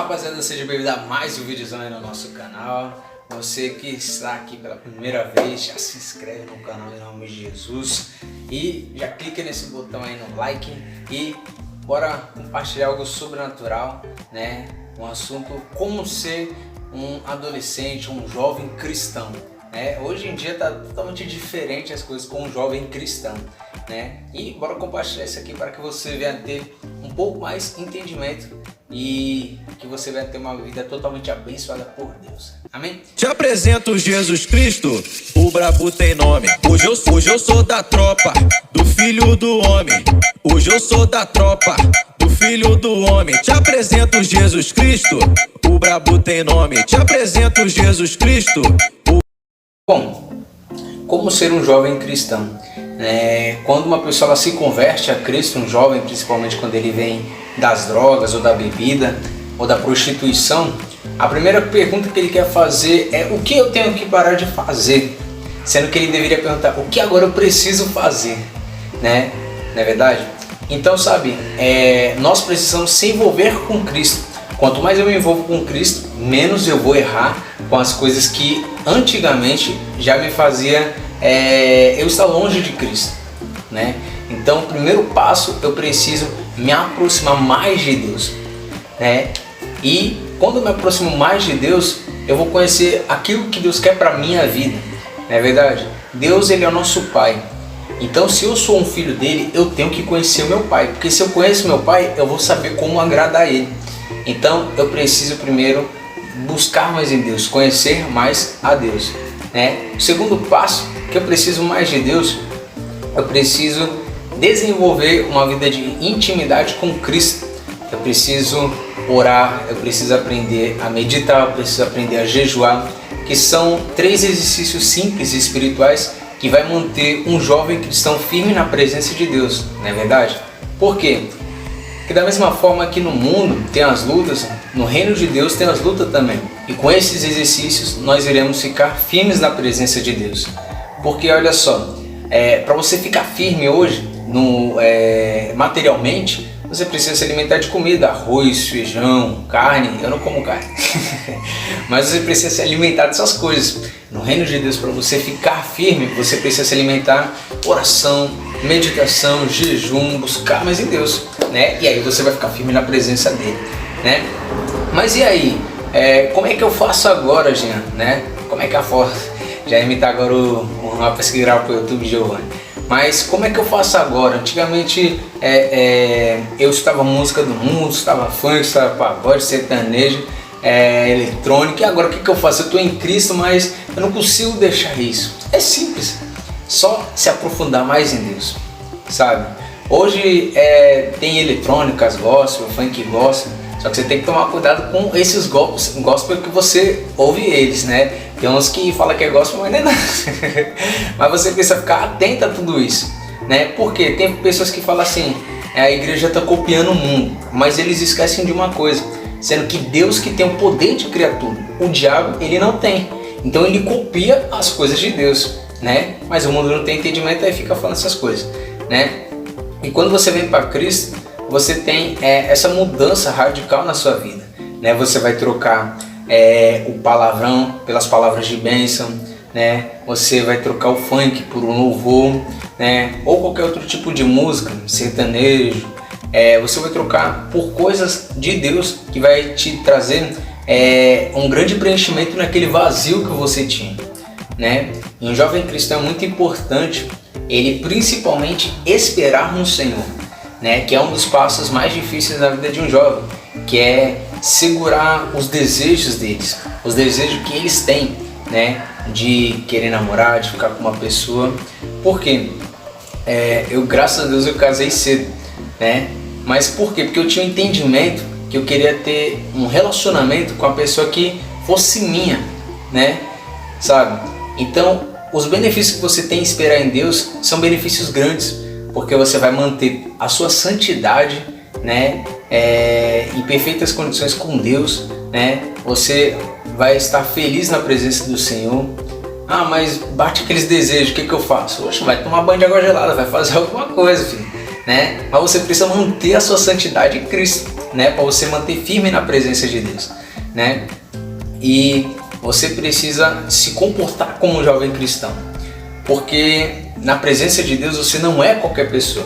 rapaziada, seja bem-vindo a mais um vídeozão aí no nosso canal. Você que está aqui pela primeira vez, já se inscreve no canal em nome de Jesus e já clica nesse botão aí no like e bora compartilhar algo sobrenatural, né? Um assunto como ser um adolescente, um jovem cristão, né? Hoje em dia tá totalmente diferente as coisas com um jovem cristão, né? E bora compartilhar isso aqui para que você venha ter um pouco mais entendimento e que você vai ter uma vida totalmente abençoada por Deus. Amém? Te apresento Jesus Cristo, o brabo tem nome. Hoje eu sou da tropa, do filho do homem. Hoje eu sou da tropa, do filho do homem. Te apresento Jesus Cristo, o brabo tem nome. Te apresento Jesus Cristo. Bom, como ser um jovem cristão? Quando uma pessoa ela se converte a Cristo, um jovem, principalmente quando ele vem das drogas ou da bebida ou da prostituição, a primeira pergunta que ele quer fazer é: o que eu tenho que parar de fazer? Sendo que ele deveria perguntar: o que agora eu preciso fazer? Né? Não é verdade? Então, sabe, nós precisamos se envolver com Cristo. Quanto mais eu me envolvo com Cristo, menos eu vou errar com as coisas que antigamente já me fazia eu estar longe de Cristo, né? Então, o primeiro passo, eu preciso me aproximar mais de Deus, né? E quando eu me aproximo mais de Deus, eu vou conhecer aquilo que Deus quer para minha vida, não é verdade? Deus, ele é o nosso Pai. Então, se eu sou um filho dele, eu tenho que conhecer o meu Pai, porque se eu conheço meu Pai, eu vou saber como agradar ele. Então, eu preciso primeiro buscar mais em Deus, conhecer mais a Deus, né? O segundo passo, que eu preciso mais de Deus, eu preciso desenvolver uma vida de intimidade com Cristo. Eu preciso orar, eu preciso aprender a meditar, eu preciso aprender a jejuar, que são 3 exercícios simples e espirituais que vai manter um jovem cristão firme na presença de Deus, não é verdade? Por quê? Porque da mesma forma que no mundo tem as lutas, no reino de Deus tem as lutas também. E com esses exercícios nós iremos ficar firmes na presença de Deus. Porque olha só, para você ficar firme hoje, materialmente, você precisa se alimentar de comida, arroz, feijão, carne. Eu não como carne, mas você precisa se alimentar dessas coisas. No reino de Deus, para você ficar firme, você precisa se alimentar oração, meditação, jejum, buscar mais em Deus, né? E aí você vai ficar firme na presença dele, né? Mas e aí? Como é que eu faço agora, Jean? Né? Como é que eu faço? Já imitar agora o rapaz que grava para o YouTube, Giovanni. Mas como é que eu faço agora? Antigamente eu estudava música do mundo, estudava funk, estudava pagode, sertanejo, eletrônico. E agora o que eu faço? Eu estou em Cristo, mas eu não consigo deixar isso. É simples, só se aprofundar mais em Deus, sabe? Hoje tem eletrônicas, gospel, funk gospel, só que você tem que tomar cuidado com esses gospel que você ouve eles, né? Tem uns que falam que é gospel, mas não é nada. Mas você precisa ficar atento a tudo isso, né? Porque tem pessoas que falam assim: a igreja está copiando o mundo, mas eles esquecem de uma coisa, sendo que Deus que tem o poder de criar tudo, o diabo ele não tem. Então ele copia as coisas de Deus, né? Mas o mundo não tem entendimento, aí fica falando essas coisas, né? E quando você vem para Cristo, você tem essa mudança radical na sua vida, né? Você vai trocar o palavrão pelas palavras de bênção, né? Você vai trocar o funk por um louvor, né? Ou qualquer outro tipo de música, sertanejo. Você vai trocar por coisas de Deus que vai te trazer um grande preenchimento naquele vazio que você tinha, né? E um jovem cristão é muito importante ele principalmente esperar no Senhor, né? Que é um dos passos mais difíceis na vida de um jovem, que é segurar os desejos deles, os desejos que eles têm, né? De querer namorar, de ficar com uma pessoa. Por quê? Eu, graças a Deus, eu casei cedo, né? Mas por quê? Porque eu tinha um entendimento que eu queria ter um relacionamento com a pessoa que fosse minha, né? Sabe? Então, os benefícios que você tem em esperar em Deus são benefícios grandes, porque você vai manter a sua santidade, né? Em perfeitas condições com Deus, né? Você vai estar feliz na presença do Senhor. Ah, mas bate aqueles desejos, o que eu faço? Oxe, vai tomar banho de água gelada, vai fazer alguma coisa, filho, né? Mas você precisa manter a sua santidade em Cristo. né, para você manter firme na presença de Deus, né? E você precisa se comportar como um jovem cristão, porque na presença de Deus você não é qualquer pessoa.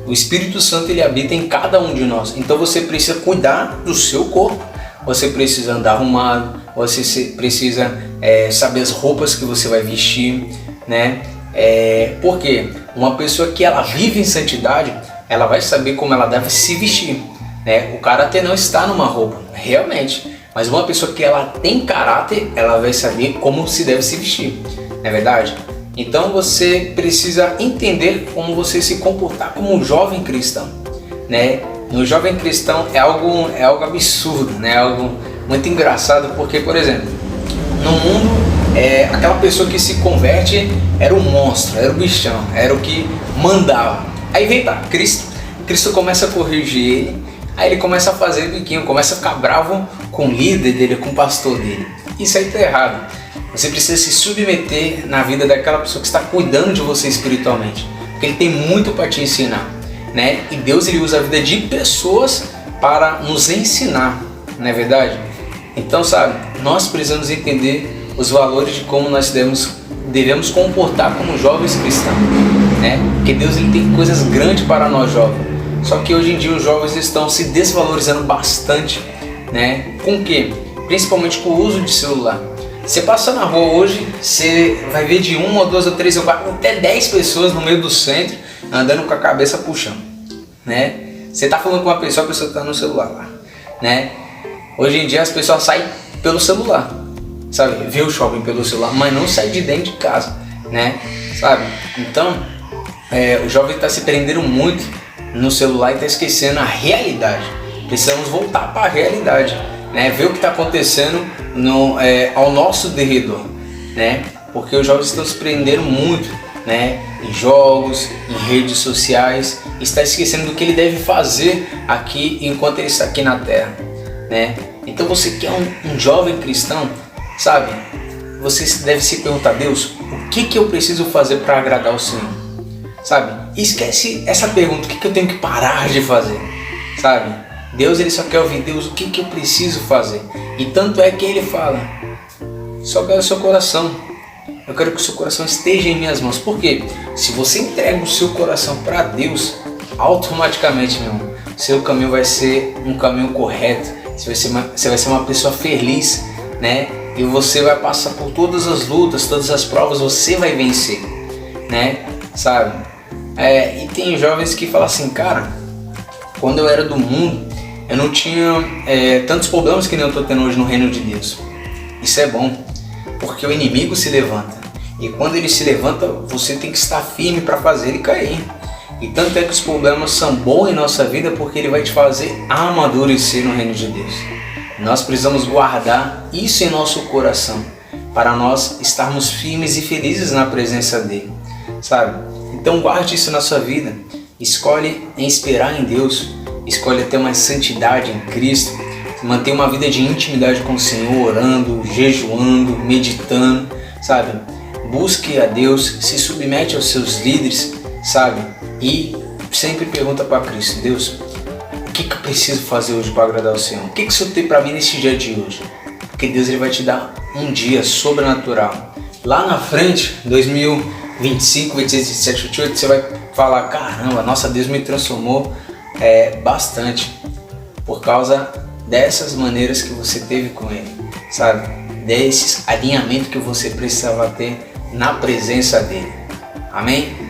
O Espírito Santo ele habita em cada um de nós, então você precisa cuidar do seu corpo, você precisa andar arrumado, você precisa saber as roupas que você vai vestir, né? Porque uma pessoa que ela vive em santidade, ela vai saber como ela deve se vestir, né? O caráter não está numa roupa, realmente, mas uma pessoa que ela tem caráter, ela vai saber como se deve se vestir, não é verdade? Então você precisa entender como você se comportar como um jovem cristão, né? No jovem cristão é algo absurdo, né? Algo muito engraçado, porque, por exemplo, no mundo, aquela pessoa que se converte era um monstro, era o bichão, era o que mandava. Aí vem para Cristo começa a corrigir ele, aí ele começa a fazer biquinho, começa a ficar bravo com o líder dele, com o pastor dele. Isso aí tá errado. Você precisa se submeter na vida daquela pessoa que está cuidando de você espiritualmente, porque ele tem muito para te ensinar, né? E Deus ele usa a vida de pessoas para nos ensinar, não é verdade? Então, sabe, nós precisamos entender os valores de como nós devemos comportar como jovens cristãos, né? Porque Deus ele tem coisas grandes para nós jovens. Só que hoje em dia os jovens estão se desvalorizando bastante, né? Com o quê? Principalmente com o uso de celular. Você passa na rua hoje, você vai ver de 1 ou 2 ou 3 ou 4, até 10 pessoas no meio do centro andando com a cabeça puxando, né? Você tá falando com uma pessoa, a pessoa tá no celular lá, né? Hoje em dia as pessoas saem pelo celular, sabe? Vê o shopping pelo celular, mas não sai de dentro de casa, né? Sabe? Então, o jovem está se prendendo muito no celular e está esquecendo a realidade. Precisamos voltar para a realidade, né? Ver o que está acontecendo ao nosso derredor, né? Porque os jovens estão se prendendo muito, né? Em jogos, em redes sociais, está esquecendo do que ele deve fazer aqui enquanto ele está aqui na terra, né? Então você que é um jovem cristão, sabe? Você deve se perguntar: Deus, o que eu preciso fazer para agradar o Senhor? Sabe? Esquece essa pergunta: o que eu tenho que parar de fazer? Sabe? Deus ele só quer ouvir: Deus, o que eu preciso fazer? E tanto é que ele fala: só quero o seu coração. Eu quero que o seu coração esteja em minhas mãos. Por quê? Se você entrega o seu coração para Deus, automaticamente, meu irmão, seu caminho vai ser um caminho correto. Você vai ser uma pessoa feliz, né? E você vai passar por todas as lutas, todas as provas, você vai vencer, né? Sabe? E tem jovens que falam assim: cara, quando eu era do mundo, eu não tinha tantos problemas que nem eu estou tendo hoje no reino de Deus. Isso é bom, porque o inimigo se levanta. E quando ele se levanta, você tem que estar firme para fazer ele cair. E tanto é que os problemas são bons em nossa vida, porque ele vai te fazer amadurecer no reino de Deus. Nós precisamos guardar isso em nosso coração, para nós estarmos firmes e felizes na presença dele, sabe? Então guarde isso na sua vida. Escolhe em esperar em Deus, escolhe ter uma santidade em Cristo, manter uma vida de intimidade com o Senhor, orando, jejuando, meditando, sabe? Busque a Deus, se submete aos seus líderes, sabe? E sempre pergunta para Cristo: Deus, o que eu preciso fazer hoje para agradar o Senhor? O que o Senhor tem para mim nesse dia de hoje? Porque Deus ele vai te dar um dia sobrenatural. Lá na frente, 2025, 26, 27, 28, você vai falar: caramba, nossa, Deus me transformou bastante por causa dessas maneiras que você teve com Ele, sabe? Desses alinhamentos que você precisava ter na presença dEle. Amém?